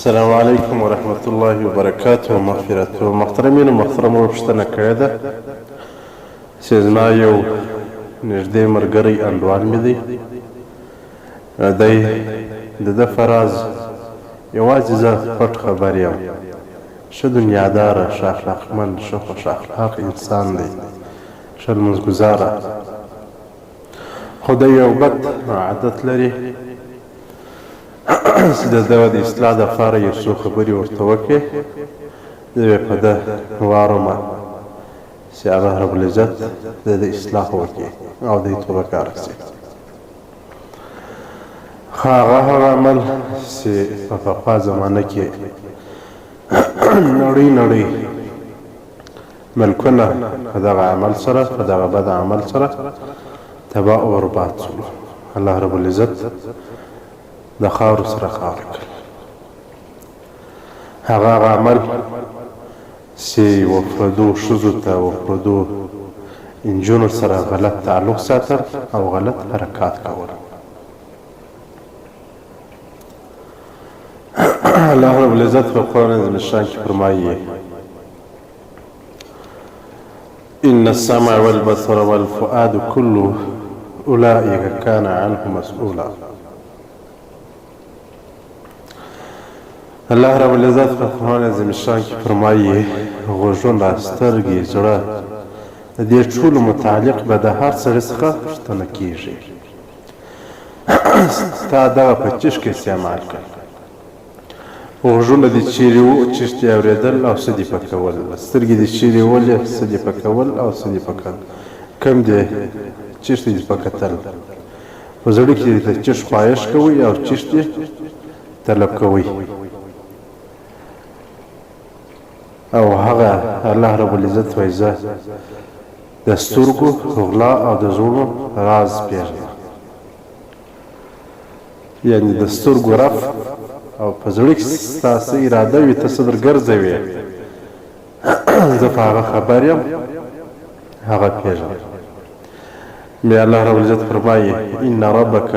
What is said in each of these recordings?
السلام علیکم ورحمت الله وبرکاته مغفرته. محترمینو محترمو پوښتنه کړې ده چې زما یو نږدې ملګری انډوال مې دی، دی د ده فراز یوازې زه پټ خبر یم، ښه دنیاداره، ښه اخلاقمند، ښه خوش اخلاق انسان دی، ښه لمونځګزاره، خو دی یو بد عادت لري چې د ده د اصلاح دپاره یو څو خبرې ورته وکړې، زه به په ده وارومه چې الله ربالعزت د ده اصلاح وکړي او دی توبه کار کړي. هغه عمل چې په پخوا زمانه کې نړۍ ملکونه په دغه عمل سره، په دغه بد عمل سره تباه او برباد شول. الله ربالعزت د خاورو سره خاوره کړل. هغه عمل چې وفردو ښځو ته وفردو نجونو سره غلط تعلق ساتل او غلط حرکات کول. الله رب العزت په قرآن عظیم الشان کې فرمایي: ان السمع والبصر والفؤاد كل اولئک کان عنه مسؤولا. الله رب العزت په قرآن عظیم الشان کې فرمایي: غوږونه، سترګې، زړه د دې ټولو متعلق به د هر سړي څخه پوښتنه کیږي. ستا دغه په چیش کې استعمال کړه. غوږونه دې چیرې وو، چیش دې اورېدل او څه دې پکول، سترګې دې چیرې ولې، څه دې پکول او څه دې پکل، کم دې چیش دې پکتل، په زړه کې د چیش خواهش کوئ او چیش دې طلب کوئ. او هغه الله رب العزت وایي: زه د سترګو، غلا او د زړونو راز پېژنم. یعنې د سترګو رف او په زړه کې ستا څه اراده وي، ته څه درګرځوې، زه په هغه خبر یم، هغه پېژنم. بیا الله رب العزت فرمایي: ان ربک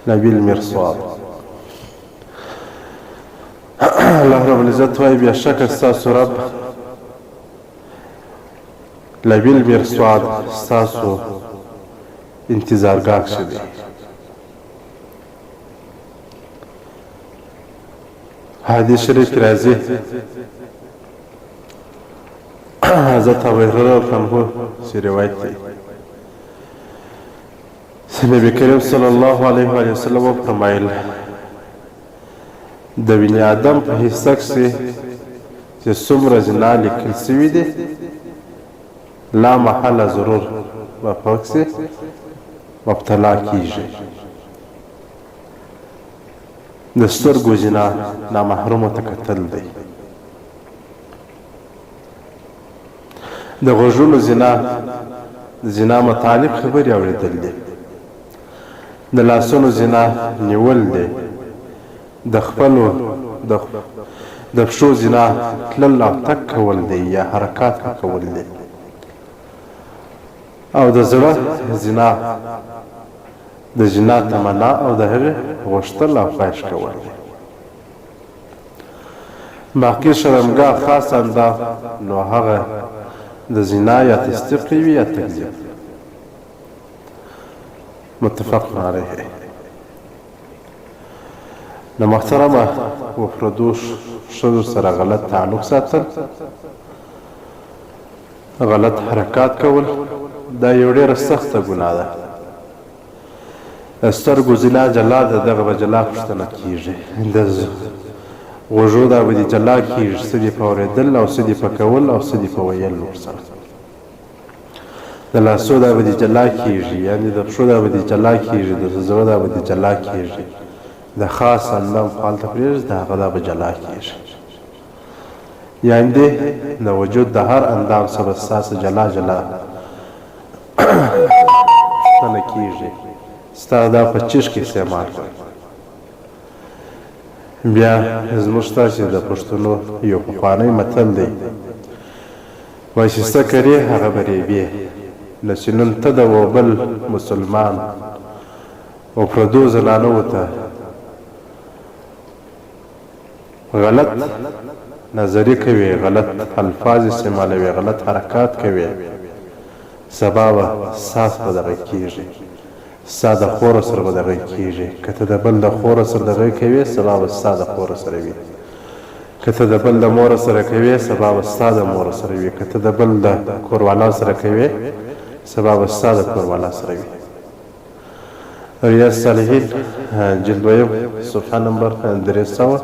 لبالمرصاد. الله رب العزت وایي: بېشکه ستاسو رب لبالمرصاد، ستاسو انتظارګاه کښې دی. حدیث شریف کې راځي، حضرت ابو هريره رضی الله عنه چې روایت دی، نبی کریم صلی الله علیه و وسلم وفرمایل: د بني آدم په حصه کښې چې څومره زنا لیکل سوي دي، لا محله ضرور به په کښې مبتلا کیږي. د سترګو زنا نامحرمو ته کتل دی، د غوږونو زنا د زنا متعلق خبرې اورېدل دي، د لاسونو زنا نیول دی، د خپلو د پښو زنا تلل او تک کول دی یا حرکات کول دی، او د زړه زنا د زنا تمنا او د هغې غوښتل او خواهش کول دی. باقي شرمګاه خاص انداز نو هغه د زنا یا تصدیق وي یا تکذیب. متفق علیه. د محترمه وفردو ښځو سره غلط تعلق ساتل، غلط حرکات کول، دا یو ډېره سخته ګناه ده. د سترګو زنا جلا ده، دغه به جلا پوښتنه کېږي. د غوږو دا به دې جلا کېږي، څه دې په اورېدل او څه دې په کول او څه دې په ویل ورسره. د لاسو دا به دې جلا کېږي، یعنې د پښو دا به دې جلا کېږي، د زړه دا به دې جلا کېږي، د خاص اندام فعالته پرېږدي، د هغه دا به جلا کېږي. یعنې د وجود د هر اندام څخه به ستاسو جلا پوښتنه کېږي، ستا دا په چیش کې استعمال کړه. بیا زموږ تاسې د پښتنو یو پخوانی متل دی، وایي چې څه کرې هغه به ریبې. نو چې نن ته د یو بل مسلمان او پردو زنانو ته غلط نظری کوي، غلط الفاظ استعمالوي، غلط حرکات کوي، سبا به ساس به دغه کېږي، ستا د خور سره به دغه کېږي. که ته د بل د خور سره دغه کوې، سبا به ستا د خور سره وي. که ته د بل د مور سره کوې، سبا به ستا د مور سره وي. که ته د بل د کوروالا سره کوې، سبا به ستا د کوروالا سره وي. ریاض صالحین جلد 2 صفحه نمبر 328.